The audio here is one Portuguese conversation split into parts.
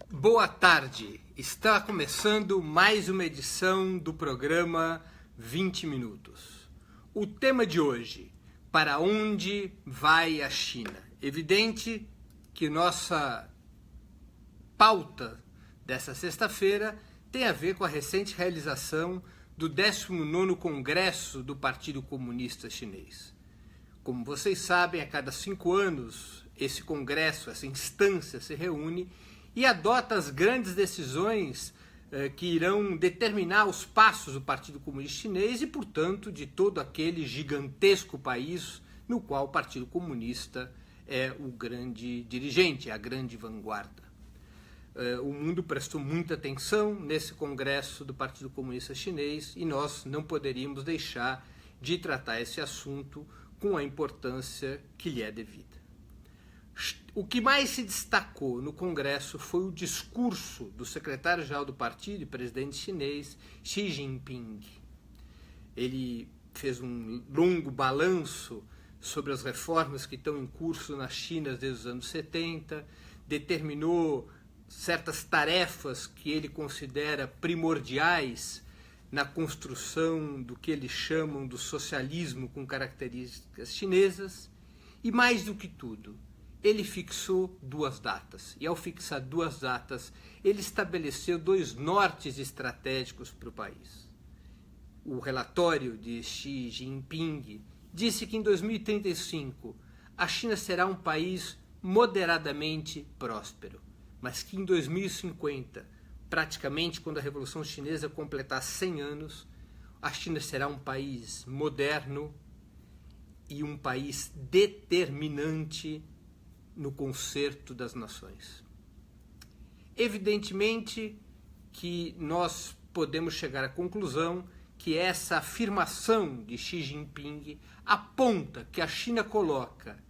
Boa tarde, está começando mais uma edição do programa 20 Minutos. O tema de hoje, para onde vai a China? Evidente que nossa pauta dessa sexta-feira tem a ver com a recente realização do 19º Congresso do Partido Comunista Chinês. Como vocês sabem, a cada 5 anos esse congresso, essa instância se reúne e adota as grandes decisões que irão determinar os passos do Partido Comunista Chinês e, portanto, de todo aquele gigantesco país no qual o Partido Comunista é o grande dirigente, a grande vanguarda. O mundo prestou muita atenção nesse congresso do Partido Comunista Chinês e nós não poderíamos deixar de tratar esse assunto com a importância que lhe é devida. O que mais se destacou no Congresso foi o discurso do secretário-geral do partido e presidente chinês, Xi Jinping. Ele fez um longo balanço sobre as reformas que estão em curso na China desde os anos 70, determinou certas tarefas que ele considera primordiais na construção do que eles chamam do socialismo com características chinesas e, mais do que tudo, ele fixou 2 datas. E ao fixar 2 datas, ele estabeleceu 2 nortes estratégicos para o país. O relatório de Xi Jinping disse que em 2035 a China será um país moderadamente próspero, mas que em 2050, praticamente quando a Revolução Chinesa completar 100 anos, a China será um país moderno e um país determinante no concerto das nações. Evidentemente que nós podemos chegar à conclusão que essa afirmação de Xi Jinping aponta que a China coloca,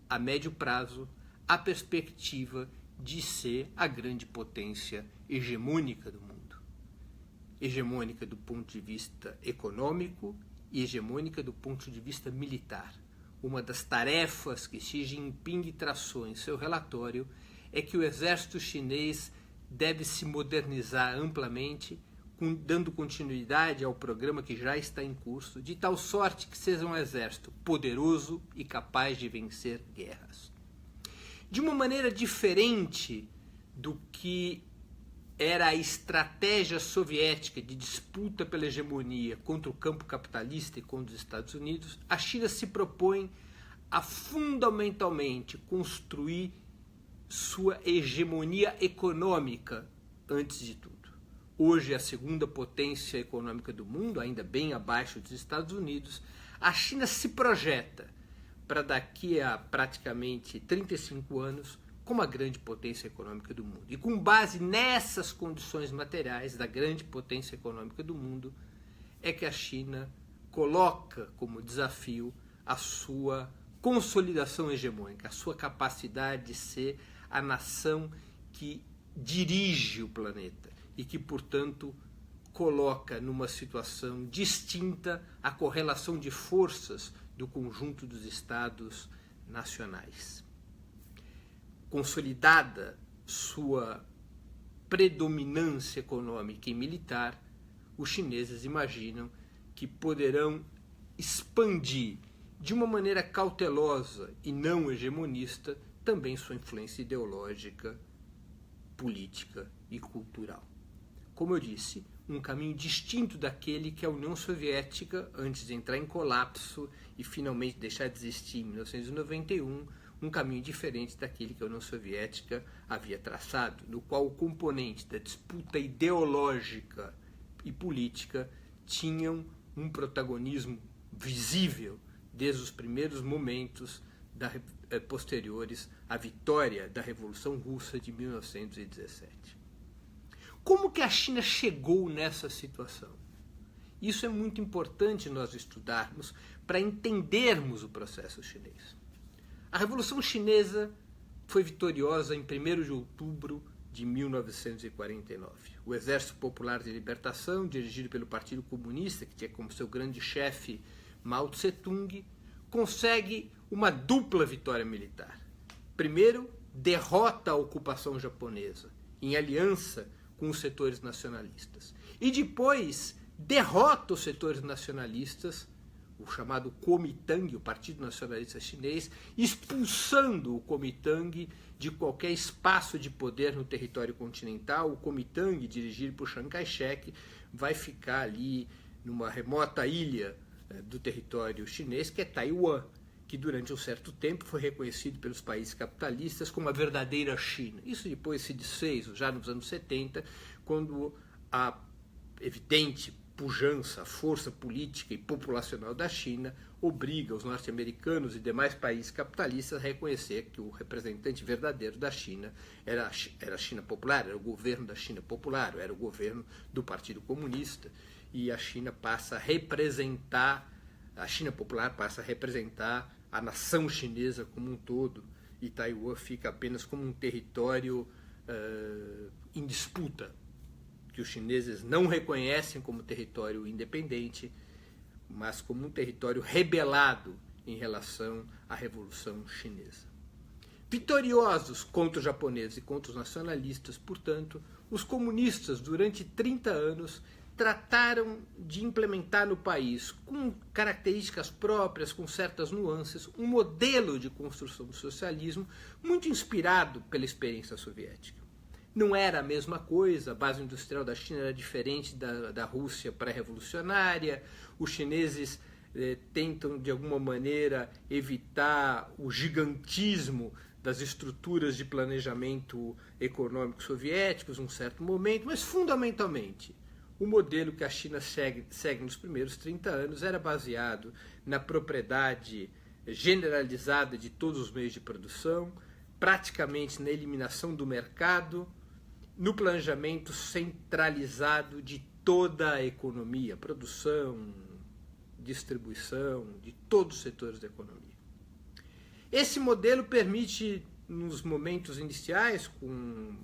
a médio prazo, a perspectiva de ser a grande potência hegemônica do mundo. Hegemônica do ponto de vista econômico e hegemônica do ponto de vista militar. Uma das tarefas que Xi Jinping traçou em seu relatório é que o exército chinês deve se modernizar amplamente, dando continuidade ao programa que já está em curso, de tal sorte que seja um exército poderoso e capaz de vencer guerras. De uma maneira diferente do que era a estratégia soviética de disputa pela hegemonia contra o campo capitalista e contra os Estados Unidos, a China se propõe a fundamentalmente construir sua hegemonia econômica antes de tudo. Hoje é a 2ª potência econômica do mundo, ainda bem abaixo dos Estados Unidos. A China se projeta para daqui a praticamente 35 anos como a grande potência econômica do mundo. E com base nessas condições materiais da grande potência econômica do mundo, é que a China coloca como desafio a sua consolidação hegemônica, a sua capacidade de ser a nação que dirige o planeta e que, portanto, coloca numa situação distinta a correlação de forças do conjunto dos estados nacionais. Consolidada sua predominância econômica e militar, os chineses imaginam que poderão expandir de uma maneira cautelosa e não hegemonista também sua influência ideológica, política e cultural. Como eu disse, um caminho distinto daquele que a União Soviética, antes de entrar em colapso e finalmente deixar de existir em 1991, um caminho diferente daquele que a União Soviética havia traçado, no qual o componente da disputa ideológica e política tinham um protagonismo visível desde os primeiros momentos posteriores à vitória da Revolução Russa de 1917. Como que a China chegou nessa situação? Isso é muito importante nós estudarmos para entendermos o processo chinês. A Revolução Chinesa foi vitoriosa em 1º de outubro de 1949. O Exército Popular de Libertação, dirigido pelo Partido Comunista, que tinha como seu grande chefe Mao Tse-tung, consegue uma dupla vitória militar. Primeiro, derrota a ocupação japonesa em aliança com os setores nacionalistas. E depois derrota os setores nacionalistas, o chamado Kuomintang, o Partido Nacionalista Chinês, expulsando o Kuomintang de qualquer espaço de poder no território continental. O Kuomintang, dirigido por Chiang Kai-shek, vai ficar ali numa remota ilha do território chinês, que é Taiwan, que durante um certo tempo foi reconhecido pelos países capitalistas como a verdadeira China. Isso depois se desfez, já nos anos 70, quando a evidente pujança, força política e populacional da China obriga os norte-americanos e demais países capitalistas a reconhecer que o representante verdadeiro da China era a China Popular, era o governo da China Popular, era o governo do Partido Comunista, e a China passa a representar, a China Popular passa a representar a nação chinesa como um todo, e Taiwan fica apenas como um território em disputa, que os chineses não reconhecem como território independente, mas como um território rebelado em relação à Revolução Chinesa. Vitoriosos contra os japoneses e contra os nacionalistas, portanto, os comunistas, durante 30 anos, trataram de implementar no país, com características próprias, com certas nuances, um modelo de construção do socialismo muito inspirado pela experiência soviética. Não era a mesma coisa, a base industrial da China era diferente da Rússia pré-revolucionária, os chineses tentam, de alguma maneira, evitar o gigantismo das estruturas de planejamento econômico soviéticos num certo momento, mas, fundamentalmente, o modelo que a China segue nos primeiros 30 anos era baseado na propriedade generalizada de todos os meios de produção, praticamente na eliminação do mercado, no planejamento centralizado de toda a economia, produção, distribuição, de todos os setores da economia. Esse modelo permite, nos momentos iniciais, com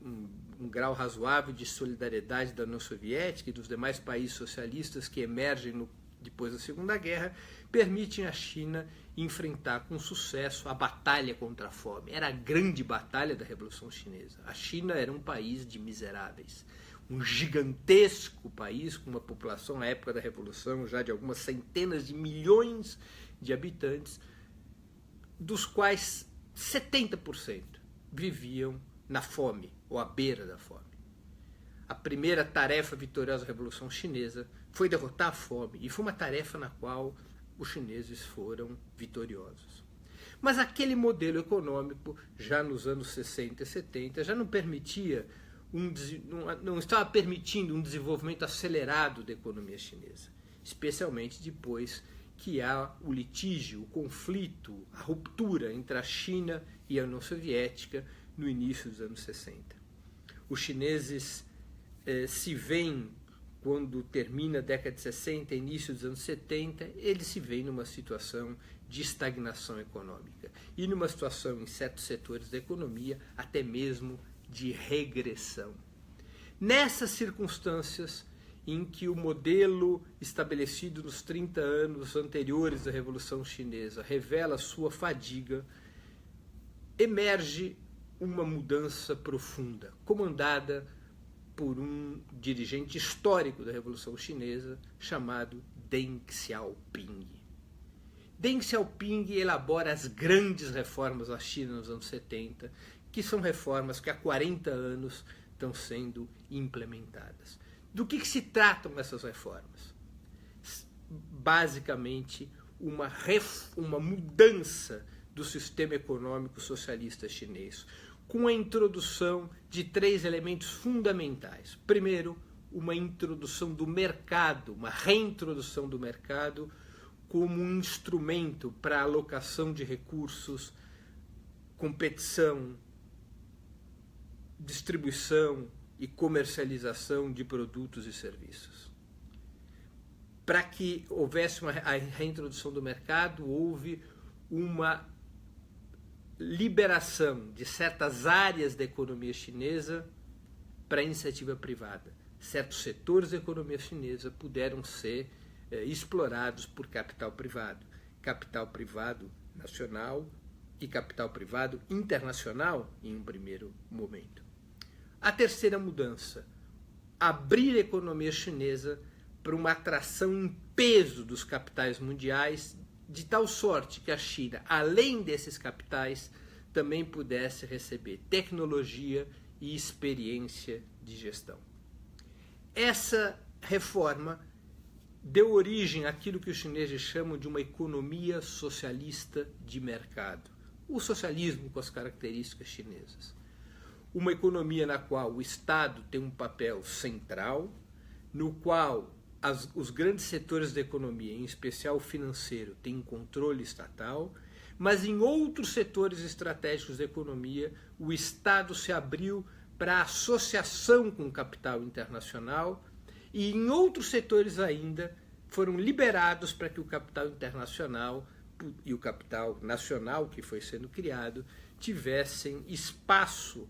um grau razoável de solidariedade da União Soviética e dos demais países socialistas que emergem depois da Segunda Guerra, permitem à China enfrentar com sucesso a batalha contra a fome. Era a grande batalha da Revolução Chinesa. A China era um país de miseráveis, um gigantesco país com uma população na época da Revolução já de algumas centenas de milhões de habitantes, dos quais 70% viviam na fome ou à beira da fome. A primeira tarefa vitoriosa da Revolução Chinesa foi derrotar a fome, e foi uma tarefa na qual os chineses foram vitoriosos. Mas aquele modelo econômico, já nos anos 60 e 70, já não permitia não estava permitindo um desenvolvimento acelerado da economia chinesa, especialmente depois que há o litígio, o conflito, a ruptura entre a China e a União Soviética no início dos anos 60. Os chineses se veem, quando termina a década de 60 e início dos anos 70, eles se veem numa situação de estagnação econômica e numa situação, em certos setores da economia, até mesmo de regressão. Nessas circunstâncias em que o modelo estabelecido nos 30 anos anteriores da Revolução Chinesa revela sua fadiga, emerge uma mudança profunda, comandada por um dirigente histórico da Revolução Chinesa chamado Deng Xiaoping. Deng Xiaoping elabora as grandes reformas da China nos anos 70, que são reformas que há 40 anos estão sendo implementadas. Do que se tratam essas reformas? Basicamente, uma mudança do sistema econômico socialista chinês, com a introdução de 3 elementos fundamentais. Primeiro, uma introdução do mercado, uma reintrodução do mercado como um instrumento para a alocação de recursos, competição, distribuição e comercialização de produtos e serviços. Para que houvesse a reintrodução do mercado, houve uma liberação de certas áreas da economia chinesa para a iniciativa privada. Certos setores da economia chinesa puderam ser explorados por capital privado nacional e capital privado internacional em um primeiro momento. A terceira mudança, abrir a economia chinesa para uma atração em peso dos capitais mundiais, de tal sorte que a China, além desses capitais, também pudesse receber tecnologia e experiência de gestão. Essa reforma deu origem àquilo que os chineses chamam de uma economia socialista de mercado. O socialismo com as características chinesas. Uma economia na qual o Estado tem um papel central, no qual os grandes setores da economia, em especial o financeiro, têm um controle estatal, mas em outros setores estratégicos da economia, o Estado se abriu para a associação com o capital internacional e em outros setores ainda foram liberados para que o capital internacional e o capital nacional que foi sendo criado tivessem espaço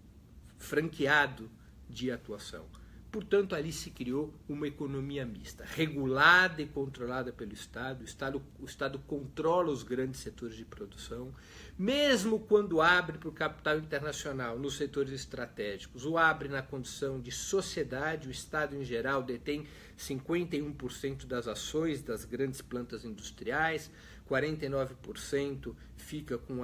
franqueado de atuação. Portanto, ali se criou uma economia mista, regulada e controlada pelo Estado. O Estado controla os grandes setores de produção, mesmo quando abre para o capital internacional nos setores estratégicos, o abre na condição de sociedade. O Estado, em geral, detém 51% das ações das grandes plantas industriais, 49% fica com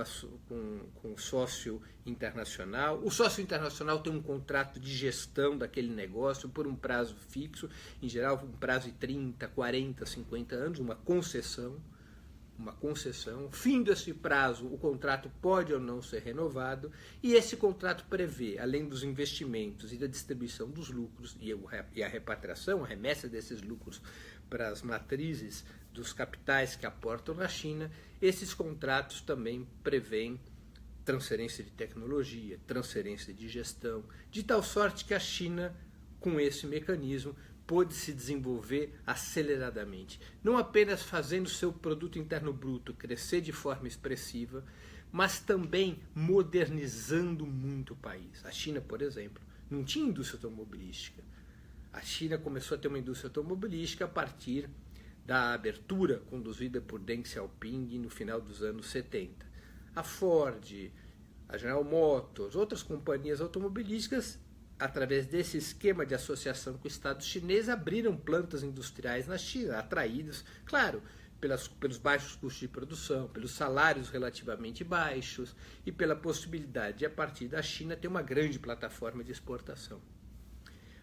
o sócio internacional. O sócio internacional tem um contrato de gestão daquele negócio por um prazo fixo, em geral um prazo de 30, 40, 50 anos, uma concessão. Fim desse prazo, o contrato pode ou não ser renovado, e esse contrato prevê, além dos investimentos e da distribuição dos lucros e a repatriação, a remessa desses lucros para as matrizes dos capitais que aportam na China, esses contratos também prevêem transferência de tecnologia, transferência de gestão, de tal sorte que a China, com esse mecanismo, pôde se desenvolver aceleradamente, não apenas fazendo seu produto interno bruto crescer de forma expressiva, mas também modernizando muito o país. A China, por exemplo, não tinha indústria automobilística. A China começou a ter uma indústria automobilística a partir da abertura conduzida por Deng Xiaoping no final dos anos 70. A Ford, a General Motors, outras companhias automobilísticas, através desse esquema de associação com o Estado chinês, abriram plantas industriais na China, atraídas, claro, pelos baixos custos de produção, pelos salários relativamente baixos e pela possibilidade de, a partir da China, ter uma grande plataforma de exportação.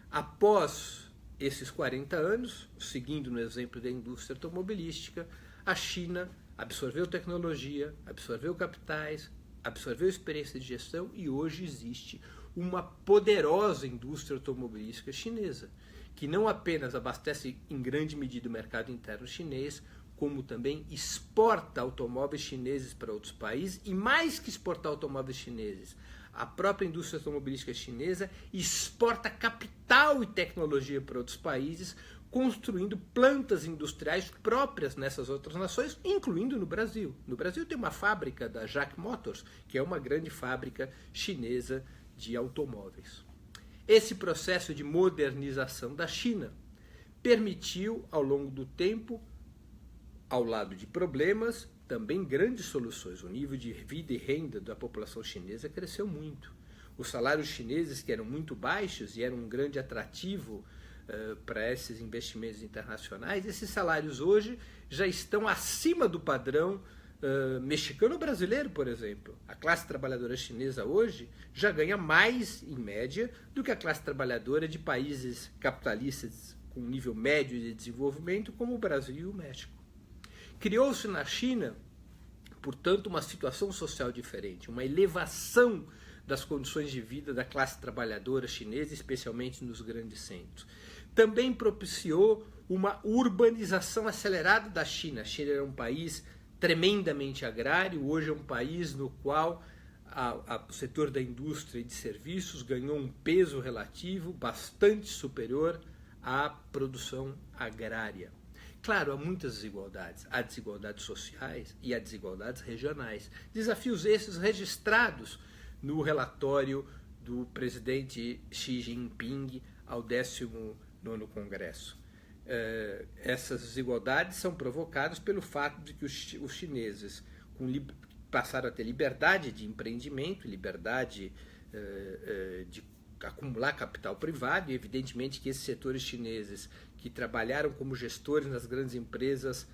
Após esses 40 anos, seguindo no exemplo da indústria automobilística, a China absorveu tecnologia, absorveu capitais, absorveu experiência de gestão e hoje existe uma poderosa indústria automobilística chinesa, que não apenas abastece em grande medida o mercado interno chinês, como também exporta automóveis chineses para outros países, e mais que exportar automóveis chineses, a própria indústria automobilística chinesa exporta capital e tecnologia para outros países, construindo plantas industriais próprias nessas outras nações, incluindo no Brasil. No Brasil tem uma fábrica da JAC Motors, que é uma grande fábrica chinesa de automóveis. Esse processo de modernização da China permitiu, ao longo do tempo, ao lado de problemas, também grandes soluções. O nível de vida e renda da população chinesa cresceu muito. Os salários chineses, que eram muito baixos e eram um grande atrativo para esses investimentos internacionais, esses salários hoje já estão acima do padrão mexicano-brasileiro, por exemplo. A classe trabalhadora chinesa hoje já ganha mais, em média, do que a classe trabalhadora de países capitalistas com nível médio de desenvolvimento, como o Brasil e o México. Criou-se na China, portanto, uma situação social diferente, uma elevação das condições de vida da classe trabalhadora chinesa, especialmente nos grandes centros. Também propiciou uma urbanização acelerada da China. A China era um país tremendamente agrário, hoje é um país no qual o setor da indústria e de serviços ganhou um peso relativo bastante superior à produção agrária. Claro, há muitas desigualdades. Há desigualdades sociais e há desigualdades regionais. Desafios esses registrados no relatório do presidente Xi Jinping ao 19º Congresso. Essas desigualdades são provocadas pelo fato de que os chineses passaram a ter liberdade de empreendimento, liberdade de acumular capital privado, e evidentemente que esses setores chineses que trabalharam como gestores nas grandes empresas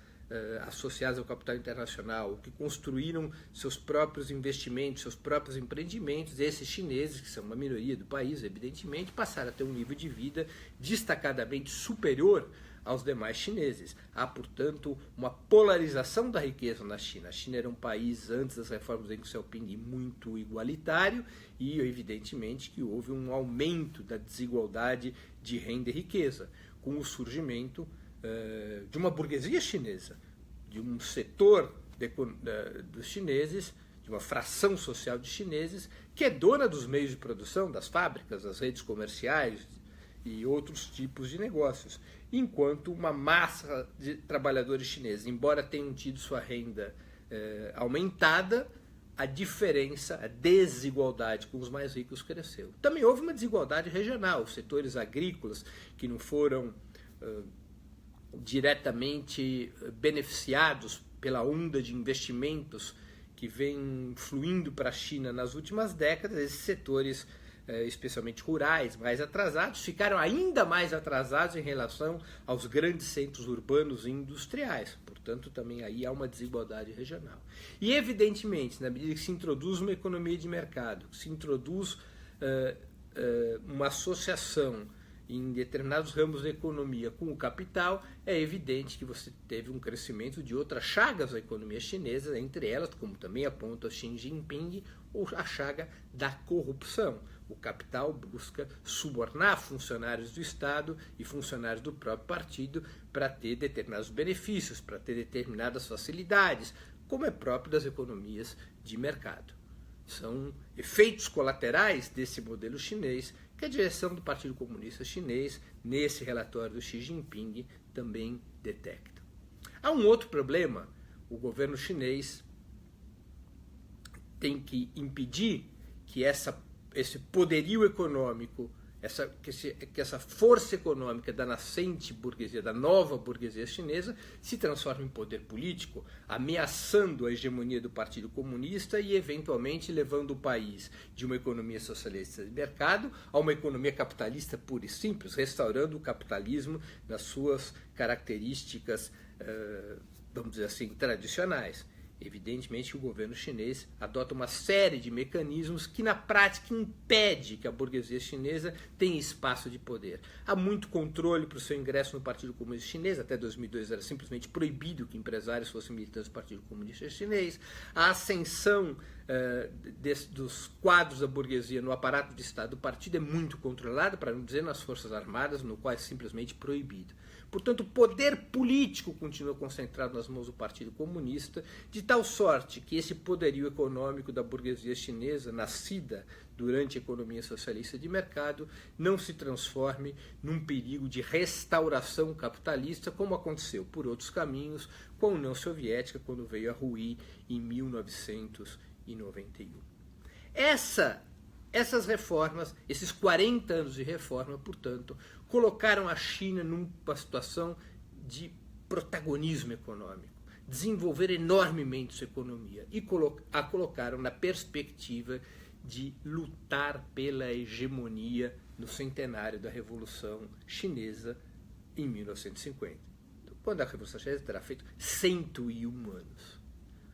associadas ao capital internacional, que construíram seus próprios investimentos, seus próprios empreendimentos, esses chineses, que são uma minoria do país, evidentemente, passaram a ter um nível de vida destacadamente superior aos demais chineses. Há, portanto, uma polarização da riqueza na China. A China era um país, antes das reformas de Deng Xiaoping, muito igualitário e, evidentemente, que houve um aumento da desigualdade de renda e riqueza, com o surgimento de uma burguesia chinesa, de um setor dos chineses, de uma fração social de chineses, que é dona dos meios de produção, das fábricas, das redes comerciais e outros tipos de negócios, enquanto uma massa de trabalhadores chineses, embora tenham tido sua renda aumentada, a diferença, a desigualdade com os mais ricos cresceu. Também houve uma desigualdade regional, os setores agrícolas que não foram diretamente beneficiados pela onda de investimentos que vem fluindo para a China nas últimas décadas, esses setores, especialmente rurais, mais atrasados, ficaram ainda mais atrasados em relação aos grandes centros urbanos e industriais. Portanto, também aí há uma desigualdade regional. E, evidentemente, na medida que se introduz uma economia de mercado, que se introduz uma associação em determinados ramos da economia com o capital, é evidente que você teve um crescimento de outras chagas da economia chinesa, entre elas, como também aponta Xi Jinping, a chaga da corrupção. O capital busca subornar funcionários do Estado e funcionários do próprio partido para ter determinados benefícios, para ter determinadas facilidades, como é próprio das economias de mercado. São efeitos colaterais desse modelo chinês que a direção do Partido Comunista Chinês, nesse relatório do Xi Jinping, também detecta. Há um outro problema. O governo chinês tem que impedir que esse poderio econômico, que essa força econômica da nascente burguesia, da nova burguesia chinesa, se transforme em poder político, ameaçando a hegemonia do Partido Comunista e, eventualmente, levando o país de uma economia socialista de mercado a uma economia capitalista pura e simples, restaurando o capitalismo nas suas características, vamos dizer assim, tradicionais. Evidentemente que o governo chinês adota uma série de mecanismos que na prática impede que a burguesia chinesa tenha espaço de poder. Há muito controle para o seu ingresso no Partido Comunista Chinês, até 2002 era simplesmente proibido que empresários fossem militantes do Partido Comunista Chinês. A ascensão dos quadros da burguesia no aparato de Estado do partido é muito controlada, para não dizer nas Forças Armadas, no qual é simplesmente proibido. Portanto, o poder político continua concentrado nas mãos do Partido Comunista, de tal sorte que esse poderio econômico da burguesia chinesa, nascida durante a economia socialista de mercado, não se transforme num perigo de restauração capitalista, como aconteceu por outros caminhos com a União Soviética, quando veio a ruir em 1991. Essas reformas, esses 40 anos de reforma, portanto, colocaram a China numa situação de protagonismo econômico, desenvolver enormemente sua economia e a colocaram na perspectiva de lutar pela hegemonia no centenário da Revolução Chinesa em 1950. Então, quando a Revolução Chinesa terá feito 101 anos.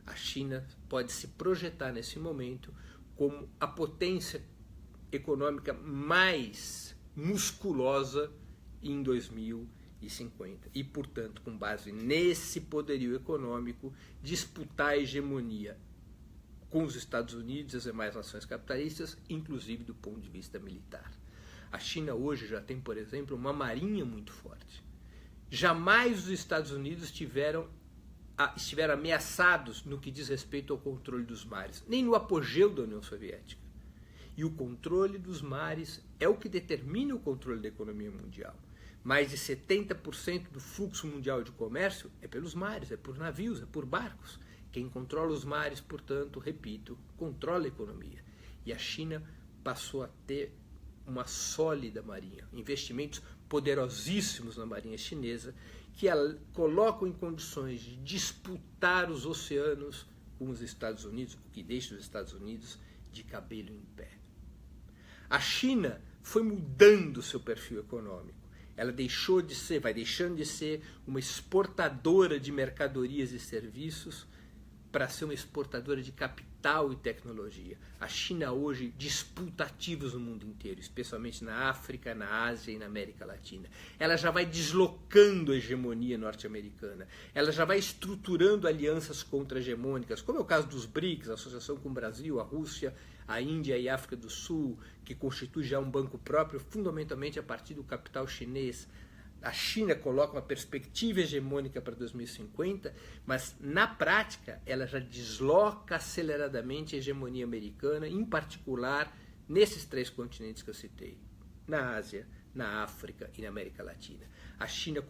A China pode se projetar nesse momento como a potência econômica mais musculosa em 2050. E, portanto, com base nesse poderio econômico, disputar a hegemonia com os Estados Unidos e as demais nações capitalistas, inclusive do ponto de vista militar. A China hoje já tem, por exemplo, uma marinha muito forte. Jamais os Estados Unidos estiveram ameaçados no que diz respeito ao controle dos mares, nem no apogeu da União Soviética. E o controle dos mares é o que determina o controle da economia mundial. Mais de 70% do fluxo mundial de comércio é pelos mares, é por navios, é por barcos. Quem controla os mares, portanto, repito, controla a economia. E a China passou a ter uma sólida marinha, investimentos poderosíssimos na marinha chinesa, que a colocam em condições de disputar os oceanos com os Estados Unidos, o que deixa os Estados Unidos de cabelo em pé. A China foi mudando seu perfil econômico. Ela vai deixando de ser uma exportadora de mercadorias e serviços para ser uma exportadora de capital e tecnologia. A China hoje disputa ativos no mundo inteiro, especialmente na África, na Ásia e na América Latina. Ela já vai deslocando a hegemonia norte-americana. Ela já vai estruturando alianças contra-hegemônicas, como é o caso dos BRICS, a associação com o Brasil, a Rússia, a Índia e a África do Sul, que constitui já um banco próprio, fundamentalmente a partir do capital chinês. A China coloca uma perspectiva hegemônica para 2050, mas na prática ela já desloca aceleradamente a hegemonia americana, em particular nesses 3 continentes que eu citei, na Ásia, na África e na América Latina. A China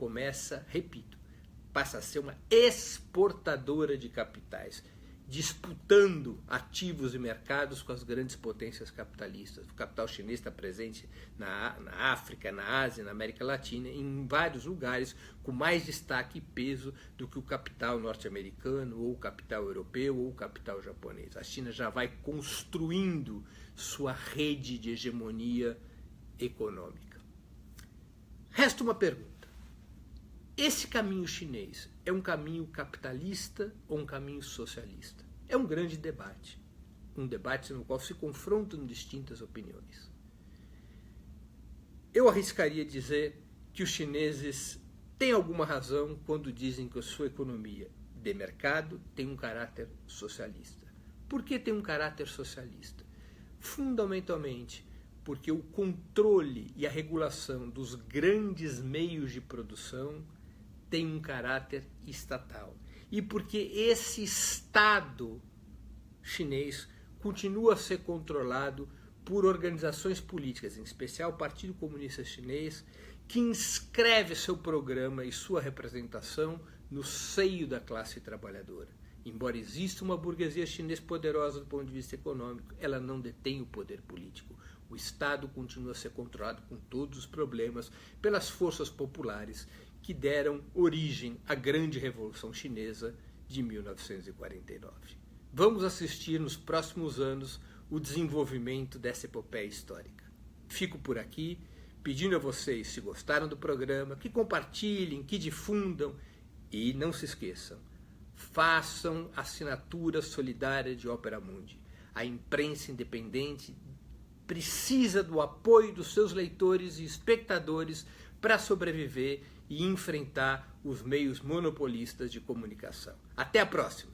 passa a ser uma exportadora de capitais, disputando ativos e mercados com as grandes potências capitalistas. O capital chinês está presente na África, na Ásia, na América Latina, em vários lugares, com mais destaque e peso do que o capital norte-americano, ou o capital europeu, ou o capital japonês. A China já vai construindo sua rede de hegemonia econômica. Resta uma pergunta. Esse caminho chinês é um caminho capitalista ou um caminho socialista? É um grande debate. Um debate no qual se confrontam distintas opiniões. Eu arriscaria dizer que os chineses têm alguma razão quando dizem que a sua economia de mercado tem um caráter socialista. Por que tem um caráter socialista? Fundamentalmente porque o controle e a regulação dos grandes meios de produção tem um caráter estatal. E porque esse Estado chinês continua a ser controlado por organizações políticas, em especial o Partido Comunista Chinês, que inscreve seu programa e sua representação no seio da classe trabalhadora. Embora exista uma burguesia chinesa poderosa do ponto de vista econômico, ela não detém o poder político. O Estado continua a ser controlado com todos os problemas pelas forças populares que deram origem à grande Revolução Chinesa de 1949. Vamos assistir nos próximos anos o desenvolvimento dessa epopeia histórica. Fico por aqui, pedindo a vocês, se gostaram do programa, que compartilhem, que difundam e não se esqueçam, façam assinatura solidária de Opera Mundi. A imprensa independente precisa do apoio dos seus leitores e espectadores para sobreviver e enfrentar os meios monopolistas de comunicação. Até a próxima!